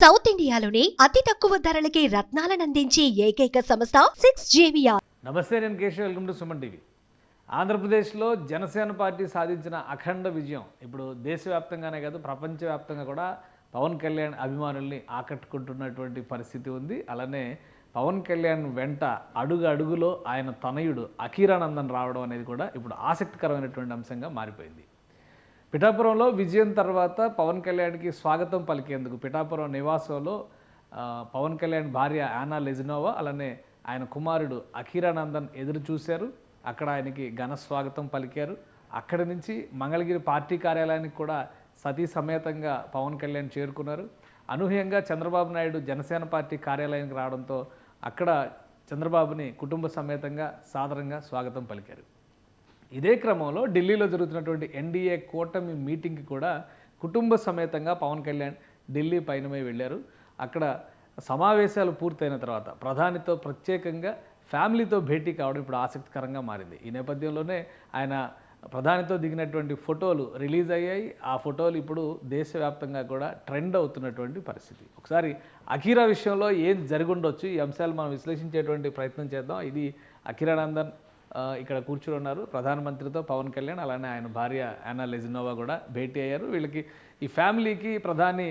South ఇండియాలోని అతి తక్కువ ధరలకి రత్నాలనందించే ఏకైక సంస్థ 6JVR. నమస్తే, నేను Keshav. Welcome to Suman TV. ఆంధ్రప్రదేశ్లో జనసేన పార్టీ సాధించిన అఖండ విజయం ఇప్పుడు దేశవ్యాప్తంగానే కాదు, ప్రపంచవ్యాప్తంగా కూడా పవన్ కళ్యాణ్ అభిమానుల్ని ఆకట్టుకుంటున్నటువంటి పరిస్థితి ఉంది. అలానే పవన్ కళ్యాణ్ వెంట అడుగు అడుగులో ఆయన తనయుడు అఖీరానందన్ రావడం అనేది కూడా ఇప్పుడు ఆసక్తికరమైనటువంటి అంశంగా మారిపోయింది. పిఠాపురంలో విజయం తర్వాత పవన్ కళ్యాణ్కి స్వాగతం పలికేందుకు పిఠాపురం నివాసంలో పవన్ కళ్యాణ్ భార్య యానా లెజినోవా అలానే ఆయన కుమారుడు అఖీరానందన్ ఎదురు చూశారు. అక్కడ ఆయనకి ఘన స్వాగతం పలికారు. అక్కడి నుంచి మంగళగిరి పార్టీ కార్యాలయానికి కూడా సతీ సమేతంగా పవన్ కళ్యాణ్ చేరుకున్నారు. అనూహ్యంగా చంద్రబాబు నాయుడు జనసేన పార్టీ కార్యాలయానికి రావడంతో అక్కడ చంద్రబాబుని కుటుంబ సమేతంగా సాదరంగా స్వాగతం పలికారు. ఇదే క్రమంలో ఢిల్లీలో జరుగుతున్నటువంటి ఎన్డీఏ కూటమి మీటింగ్కి కూడా కుటుంబ సమేతంగా పవన్ కళ్యాణ్ ఢిల్లీ పయనమై వెళ్ళారు. అక్కడ సమావేశాలు పూర్తయిన తర్వాత ప్రధానితో ప్రత్యేకంగా ఫ్యామిలీతో భేటీ కావడం ఇప్పుడు ఆసక్తికరంగా మారింది. ఈ నేపథ్యంలోనే ఆయన ప్రధానితో దిగినటువంటి ఫోటోలు రిలీజ్ అయ్యాయి. ఆ ఫోటోలు ఇప్పుడు దేశవ్యాప్తంగా కూడా ట్రెండ్ అవుతున్నటువంటి పరిస్థితి. ఒకసారి అఖీరా విషయంలో ఏం జరిగుండొచ్చు, ఈ అంశాలు మనం విశ్లేషించేటువంటి ప్రయత్నం చేద్దాం. ఇది అఖీరానందన్ ఇక్కడ కూర్చుని ఉన్నారు. ప్రధానమంత్రితో పవన్ కళ్యాణ్ అలానే ఆయన భార్య యానా లెజినోవా కూడా భేటీ అయ్యారు. వీళ్ళకి ఈ ఫ్యామిలీకి ప్రధాని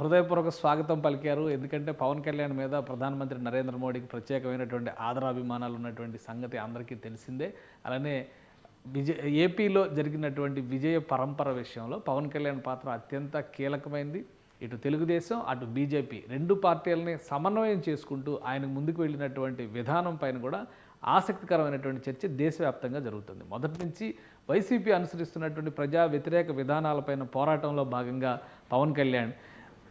హృదయపూర్వక స్వాగతం పలికారు. ఎందుకంటే పవన్ కళ్యాణ్ మీద ప్రధానమంత్రి నరేంద్ర మోడీకి ప్రత్యేకమైనటువంటి ఆదరాభిమానాలు ఉన్నటువంటి సంగతి అందరికీ తెలిసిందే. అలానే ఏపీలో జరిగినటువంటి విజయ పరంపర విషయంలో పవన్ కళ్యాణ్ పాత్ర అత్యంత కీలకమైంది. ఇటు తెలుగుదేశం అటు బీజేపీ రెండు పార్టీలని సమన్వయం చేసుకుంటూ ఆయన ముందుకు వెళ్ళినటువంటి విధానం పైన కూడా ఆసక్తికరమైనటువంటి చర్చ దేశవ్యాప్తంగా జరుగుతుంది. మొదటి నుంచి వైసీపీ అనుసరిస్తున్నటువంటి ప్రజా వ్యతిరేక విధానాలపైన పోరాటంలో భాగంగా పవన్ కళ్యాణ్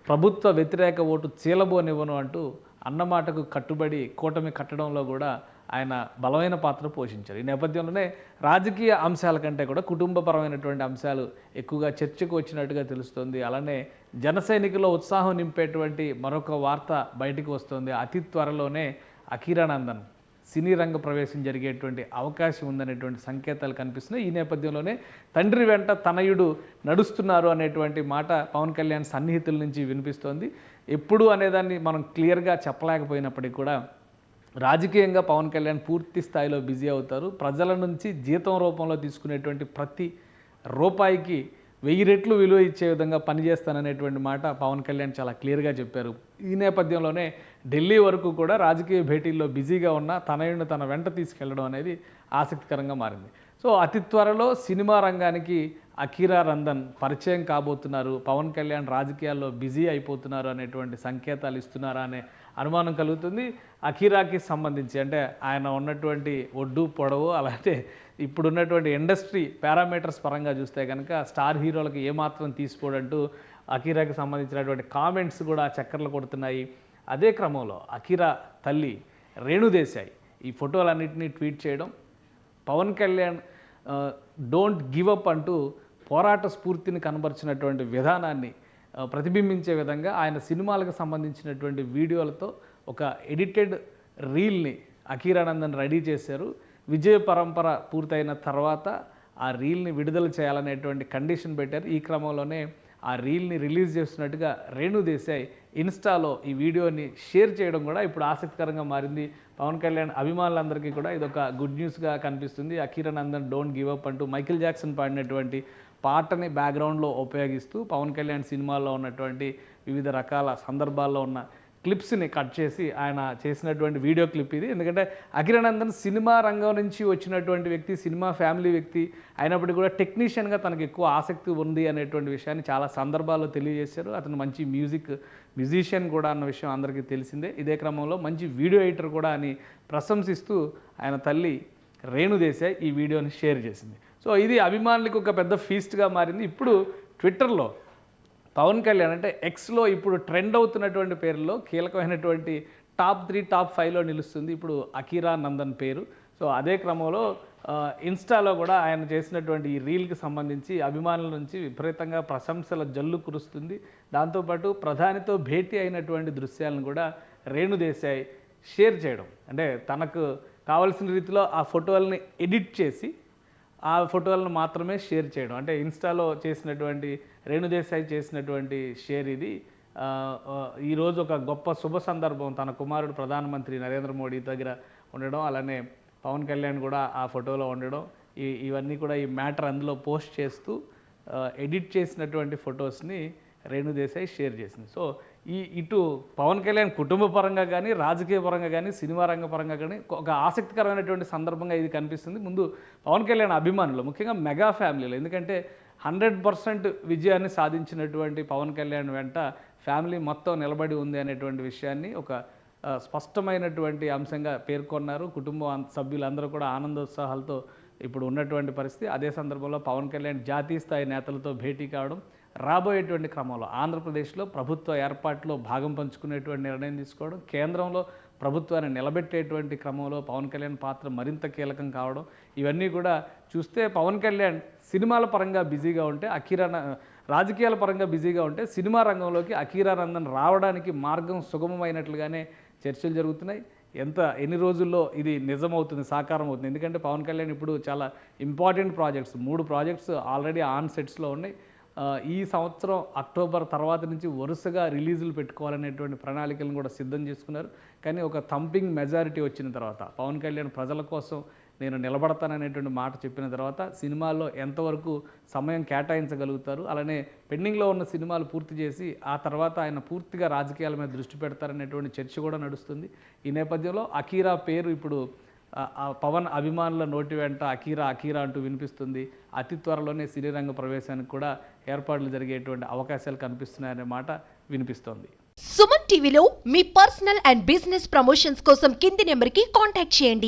ప్రభుత్వ వ్యతిరేక ఓటు చీలబోనివ్వను అంటూ అన్నమాటకు కట్టుబడి కూటమి కట్టడంలో కూడా ఆయన బలమైన పాత్ర పోషించారు. ఈ నేపథ్యంలోనే రాజకీయ అంశాల కంటే కూడా కుటుంబపరమైనటువంటి అంశాలు ఎక్కువగా చర్చకు వచ్చినట్టుగా తెలుస్తోంది. అలానే జన సైనికుల్లో ఉత్సాహం నింపేటువంటి మరొక వార్త బయటికి వస్తుంది. అతి త్వరలోనే అఖీరానందన్ సినీ రంగ ప్రవేశం జరిగేటువంటి అవకాశం ఉందనేటువంటి సంకేతాలు కనిపిస్తున్నాయి. ఈ నేపథ్యంలోనే తండ్రి వెంట తనయుడు నడుస్తున్నారు అనేటువంటి మాట పవన్ కళ్యాణ్ సన్నిహితుల నుంచి వినిపిస్తోంది. ఎప్పుడు అనేదాన్ని మనం క్లియర్గా చెప్పలేకపోయినప్పటికీ కూడా రాజకీయంగా పవన్ కళ్యాణ్ పూర్తి స్థాయిలో బిజీ అవుతారు. ప్రజల నుంచి జీతం రూపంలో తీసుకునేటువంటి ప్రతి రూపాయికి 1000 రెట్లు విలువ ఇచ్చే విధంగా పనిచేస్తాననేటువంటి మాట పవన్ కళ్యాణ్ చాలా క్లియర్గా చెప్పారు. ఈ నేపథ్యంలోనే ఢిల్లీ వరకు కూడా రాజకీయ భేటీల్లో బిజీగా ఉన్న తనయుడిని తన వెంట తీసుకెళ్లడం అనేది ఆసక్తికరంగా మారింది. సో అతి త్వరలో సినిమా రంగానికి అఖీరానందన్ పరిచయం కాబోతున్నారు. పవన్ కళ్యాణ్ రాజకీయాల్లో బిజీ అయిపోతున్నారు అనేటువంటి సంకేతాలు ఇస్తున్నారా అనే అనుమానం కలుగుతుంది. అఖీరాకి సంబంధించి అంటే ఆయన ఉన్నటువంటి ఒడ్డు పొడవు అలాగే ఇప్పుడున్నటువంటి ఇండస్ట్రీ పారామీటర్స్ పరంగా చూస్తే కనుక స్టార్ హీరోలకు ఏమాత్రం తీసుకోడంటూ అఖీరాకి సంబంధించినటువంటి కామెంట్స్ కూడా చక్కర్లు కొడుతున్నాయి. అదే క్రమంలో అఖీరా తల్లి రేణుదేశాయ్ ఈ ఫోటోలన్నింటినీ ట్వీట్ చేయడం, Pawan Kalyan don't give up అంటూ పోరాట స్ఫూర్తిని కనబరిచినటువంటి విధానాన్ని ప్రతిబింబించే విధంగా ఆయన సినిమాలకు సంబంధించినటువంటి వీడియోలతో ఒక ఎడిటెడ్ రీల్ని అఖీరానందన్ రెడీ చేశారు. విజయ పరంపర పూర్తయిన తర్వాత ఆ రీల్ని విడుదల చేయాలనేటువంటి కండిషన్ పెట్టారు. ఈ క్రమంలోనే ఆ రీల్ని రిలీజ్ చేస్తున్నట్టుగా రేణుదేశాయ్ ఇన్స్టాలో ఈ వీడియోని షేర్ చేయడం కూడా ఇప్పుడు ఆసక్తికరంగా మారింది. పవన్ కళ్యాణ్ అభిమానులందరికీ కూడా ఇదొక గుడ్ న్యూస్గా కనిపిస్తుంది. అఖీరానందన్ డోంట్ గివ్ అప్ అంటూ మైకేల్ జాక్సన్ పాడినటువంటి పాటని బ్యాక్గ్రౌండ్లో ఉపయోగిస్తూ పవన్ కళ్యాణ్ సినిమాల్లో ఉన్నటువంటి వివిధ రకాల సందర్భాల్లో ఉన్న క్లిప్స్ని కట్ చేసి ఆయన చేసినటువంటి వీడియో క్లిప్ ఇది. ఎందుకంటే అఖీరానందన్ సినిమా రంగం నుంచి వచ్చినటువంటి వ్యక్తి, సినిమా ఫ్యామిలీ వ్యక్తి అయినప్పటికీ కూడా టెక్నీషియన్గా తనకు ఎక్కువ ఆసక్తి ఉంది అనేటువంటి విషయాన్ని చాలా సందర్భాల్లో తెలియజేశారు. అతను మంచి మ్యూజిషియన్ కూడా అన్న విషయం అందరికీ తెలిసిందే. ఇదే క్రమంలో మంచి వీడియో ఎడిటర్ కూడా అని ప్రశంసిస్తూ ఆయన తల్లి రేణుదేశాయ్ ఈ వీడియోని షేర్ చేసింది. సో ఇది అభిమానులకు ఒక పెద్ద ఫీస్ట్గా మారింది. ఇప్పుడు ట్విట్టర్లో పవన్ కళ్యాణ్ అంటే ఎక్స్లో ఇప్పుడు ట్రెండ్ అవుతున్నటువంటి పేర్లలో కీలకమైనటువంటి టాప్ 3 టాప్ 5లో నిలుస్తుంది ఇప్పుడు అఖీరానందన్ పేరు. సో అదే క్రమంలో ఇన్స్టాలో కూడా ఆయన చేసినటువంటి ఈ రీల్కి సంబంధించి అభిమానుల నుంచి విపరీతంగా ప్రశంసల జల్లు కురుస్తుంది. దాంతోపాటు ప్రధానితో భేటీ అయినటువంటి దృశ్యాలను కూడా రేణుదేశాయ్ షేర్ చేయడం, అంటే తనకు కావలసిన రీతిలో ఆ ఫోటోలని ఎడిట్ చేసి ఆ ఫోటోలను మాత్రమే షేర్ చేయడం. అంటే ఇన్స్టాలో చేసినటువంటి రేణుదేశాయ్ చేసినటువంటి షేర్ ఇది. ఈరోజు ఒక గొప్ప శుభ సందర్భం, తన కుమారుడు ప్రధానమంత్రి నరేంద్ర మోడీ దగ్గర ఉండడం, అలానే పవన్ కళ్యాణ్ కూడా ఆ ఫోటోలో ఉండడం, ఇవన్నీ కూడా ఈ మ్యాటర్ అందులో పోస్ట్ చేస్తూ ఎడిట్ చేసినటువంటి ఫొటోస్ని రేణు దేశాయ్ షేర్ చేసింది. సో ఇటు పవన్ కళ్యాణ్ కుటుంబ పరంగా కానీ, రాజకీయ పరంగా కానీ, సినిమా రంగ పరంగా కానీ ఒక ఆసక్తికరమైనటువంటి సందర్భంగా ఇది కనిపిస్తుంది. ముందు పవన్ కళ్యాణ్ అభిమానులు, ముఖ్యంగా మెగా ఫ్యామిలీలో, ఎందుకంటే 100% విజయాన్ని సాధించినటువంటి పవన్ కళ్యాణ్ వెంట ఫ్యామిలీ మొత్తం నిలబడి ఉంది అనేటువంటి విషయాన్ని ఒక స్పష్టమైనటువంటి అంశంగా పేర్కొన్నారు. కుటుంబం సభ్యులందరూ కూడా ఆనందోత్సాహాలతో ఇప్పుడు ఉన్నటువంటి పరిస్థితి. అదే సందర్భంలో పవన్ కళ్యాణ్ జాతీయ స్థాయి నేతలతో భేటీ కావడం, రాబోయేటువంటి క్రమంలో ఆంధ్రప్రదేశ్లో ప్రభుత్వ ఏర్పాటులో భాగం పంచుకునేటువంటి నిర్ణయం తీసుకోవడం, కేంద్రంలో ప్రభుత్వాన్ని నిలబెట్టేటువంటి క్రమంలో పవన్ కళ్యాణ్ పాత్ర మరింత కీలకం కావడం, ఇవన్నీ కూడా చూస్తే పవన్ కళ్యాణ్ సినిమాల పరంగా బిజీగా ఉంటే, రాజకీయాల పరంగా బిజీగా ఉంటే, సినిమా రంగంలోకి అఖీరానందన్ రావడానికి మార్గం సుగమమైనట్లుగానే చర్చలు జరుగుతున్నాయి. ఎన్ని రోజుల్లో ఇది నిజమవుతుంది, సాకారం అవుతుంది? ఎందుకంటే పవన్ కళ్యాణ్ ఇప్పుడు చాలా important projects, 3 projects already on సెట్స్లో ఉన్నాయి. ఈ సంవత్సరం అక్టోబర్ తర్వాత నుంచి వరుసగా రిలీజులు పెట్టుకోవాలనేటువంటి ప్రణాళికలను కూడా సిద్ధం చేసుకున్నారు. కానీ ఒక థంపింగ్ మెజారిటీ వచ్చిన తర్వాత, పవన్ కళ్యాణ్ ప్రజల కోసం నేను నిలబడతాననేటువంటి మాట చెప్పిన తర్వాత సినిమాల్లో ఎంతవరకు సమయం కేటాయించగలుగుతారు, అలానే పెండింగ్లో ఉన్న సినిమాలు పూర్తి చేసి ఆ తర్వాత ఆయన పూర్తిగా రాజకీయాల మీద దృష్టి పెడతారనేటువంటి చర్చ కూడా నడుస్తుంది. ఈ నేపథ్యంలో అఖీరా పేరు ఇప్పుడు పవన్ అభిమానుల నోటి వెంట అఖీరా అంటూ వినిపిస్తుంది. అతి త్వరలోనే సినీ రంగ ప్రవేశానికి కూడా ఏర్పాట్లు జరిగేటువంటి అవకాశాలు కనిపిస్తున్నాయనే మాట వినిపిస్తోంది. సుమన్ టీవీలో మీ పర్సనల్ అండ్ బిజినెస్ ప్రమోషన్స్ కోసం కింది నెంబర్కి కాంటాక్ట్ చేయండి.